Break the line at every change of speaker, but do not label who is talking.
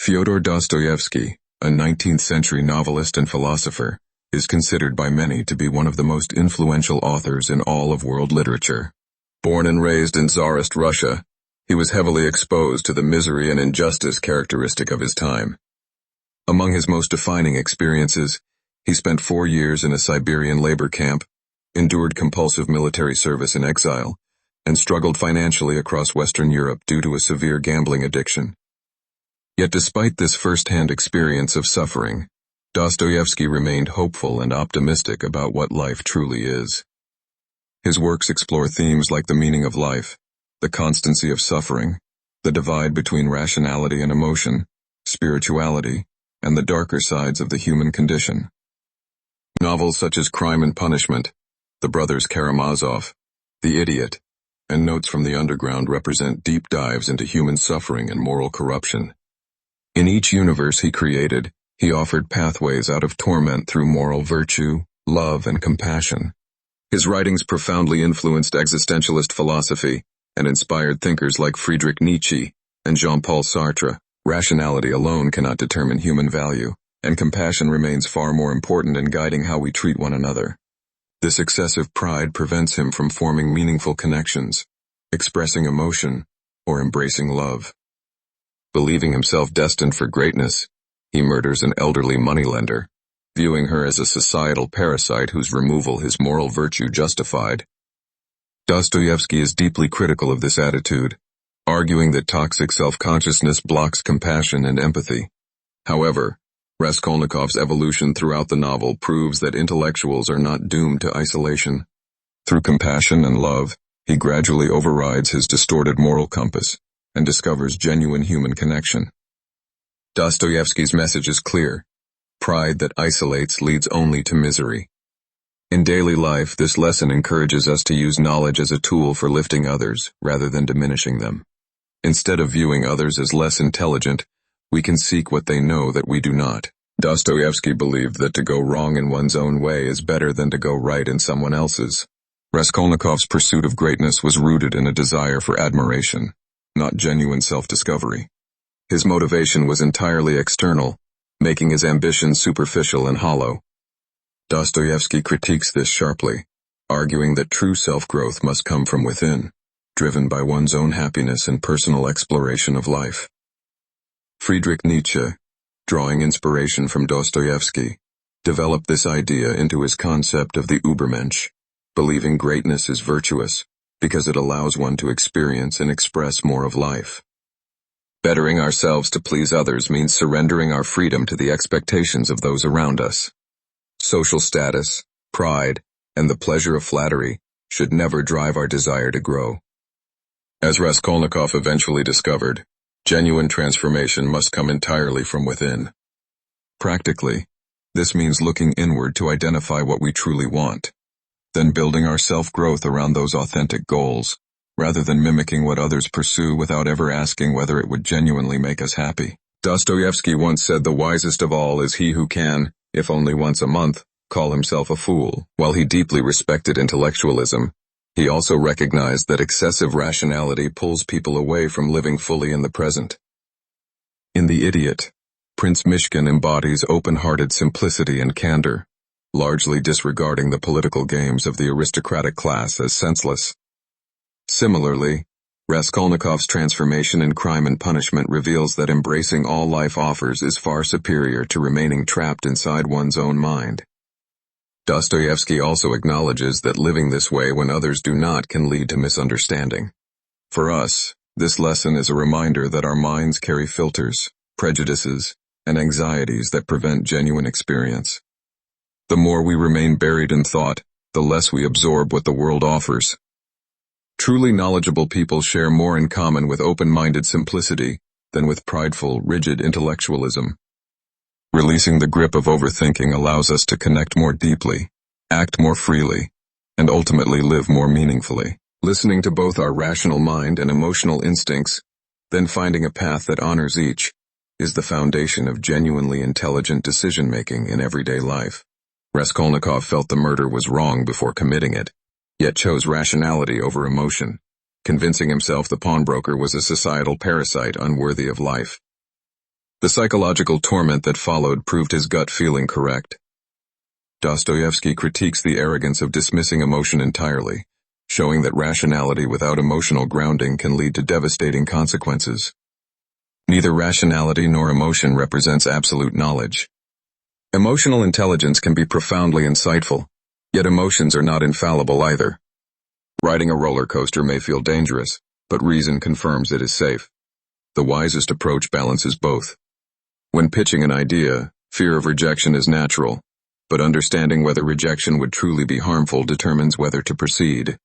Fyodor Dostoevsky, a 19th-century novelist and philosopher, is considered by many to be one of the most influential authors in all of world literature. Born and raised in Tsarist Russia, he was heavily exposed to the misery and injustice characteristic of his time. Among his most defining experiences, he spent 4 years in a Siberian labor camp, endured compulsive military service in exile, and struggled financially across Western Europe due to a severe gambling addiction. Yet despite this first-hand experience of suffering, Dostoevsky remained hopeful and optimistic about what life truly is. His works explore themes like the meaning of life, the constancy of suffering, the divide between rationality and emotion, spirituality, and the darker sides of the human condition. Novels such as Crime and Punishment, The Brothers Karamazov, The Idiot, and Notes from the Underground represent deep dives into human suffering and moral corruption. In each universe he created, he offered pathways out of torment through moral virtue, love, and compassion. His writings profoundly influenced existentialist philosophy and inspired thinkers like Friedrich Nietzsche and Jean-Paul Sartre. Rationality alone cannot determine human value, and compassion remains far more important in guiding how we treat one another. This excessive pride prevents him from forming meaningful connections, expressing emotion, or embracing love. Believing himself destined for greatness, he murders an elderly moneylender, viewing her as a societal parasite whose removal his moral virtue justified. Dostoevsky is deeply critical of this attitude, arguing that toxic self-consciousness blocks compassion and empathy. However, Raskolnikov's evolution throughout the novel proves that intellectuals are not doomed to isolation. Through compassion and love, he gradually overrides his distorted moral compass and discovers genuine human connection. Dostoevsky's message is clear. Pride that isolates leads only to misery. In daily life, this lesson encourages us to use knowledge as a tool for lifting others rather than diminishing them. Instead of viewing others as less intelligent, we can seek what they know that we do not. Dostoevsky believed that to go wrong in one's own way is better than to go right in someone else's. Raskolnikov's pursuit of greatness was rooted in a desire for admiration, not genuine self-discovery. His motivation was entirely external, making his ambition superficial and hollow. Dostoevsky critiques this sharply, arguing that true self-growth must come from within, driven by one's own happiness and personal exploration of life. Friedrich Nietzsche, drawing inspiration from Dostoevsky, developed this idea into his concept of the Übermensch, believing greatness is virtuous because it allows one to experience and express more of life. Bettering ourselves to please others means surrendering our freedom to the expectations of those around us. Social status, pride, and the pleasure of flattery should never drive our desire to grow. As Raskolnikov eventually discovered, genuine transformation must come entirely from within. Practically, this means looking inward to identify what we truly want, then building our self-growth around those authentic goals, rather than mimicking what others pursue without ever asking whether it would genuinely make us happy. Dostoevsky once said the wisest of all is he who can, if only once a month, call himself a fool. While he deeply respected intellectualism, he also recognized that excessive rationality pulls people away from living fully in the present. In The Idiot, Prince Mishkin embodies open-hearted simplicity and candor, largely disregarding the political games of the aristocratic class as senseless. Similarly, Raskolnikov's transformation in Crime and Punishment reveals that embracing all life offers is far superior to remaining trapped inside one's own mind. Dostoevsky also acknowledges that living this way when others do not can lead to misunderstanding. For us, this lesson is a reminder that our minds carry filters, prejudices, and anxieties that prevent genuine experience. The more we remain buried in thought, the less we absorb what the world offers. Truly knowledgeable people share more in common with open-minded simplicity than with prideful, rigid intellectualism. Releasing the grip of overthinking allows us to connect more deeply, act more freely, and ultimately live more meaningfully. Listening to both our rational mind and emotional instincts, then finding a path that honors each, is the foundation of genuinely intelligent decision-making in everyday life. Raskolnikov felt the murder was wrong before committing it, yet chose rationality over emotion, convincing himself the pawnbroker was a societal parasite unworthy of life. The psychological torment that followed proved his gut feeling correct. Dostoevsky critiques the arrogance of dismissing emotion entirely, showing that rationality without emotional grounding can lead to devastating consequences. Neither rationality nor emotion represents absolute knowledge. Emotional intelligence can be profoundly insightful, yet emotions are not infallible either. Riding a roller coaster may feel dangerous, but reason confirms it is safe. The wisest approach balances both. When pitching an idea, fear of rejection is natural, but understanding whether rejection would truly be harmful determines whether to proceed.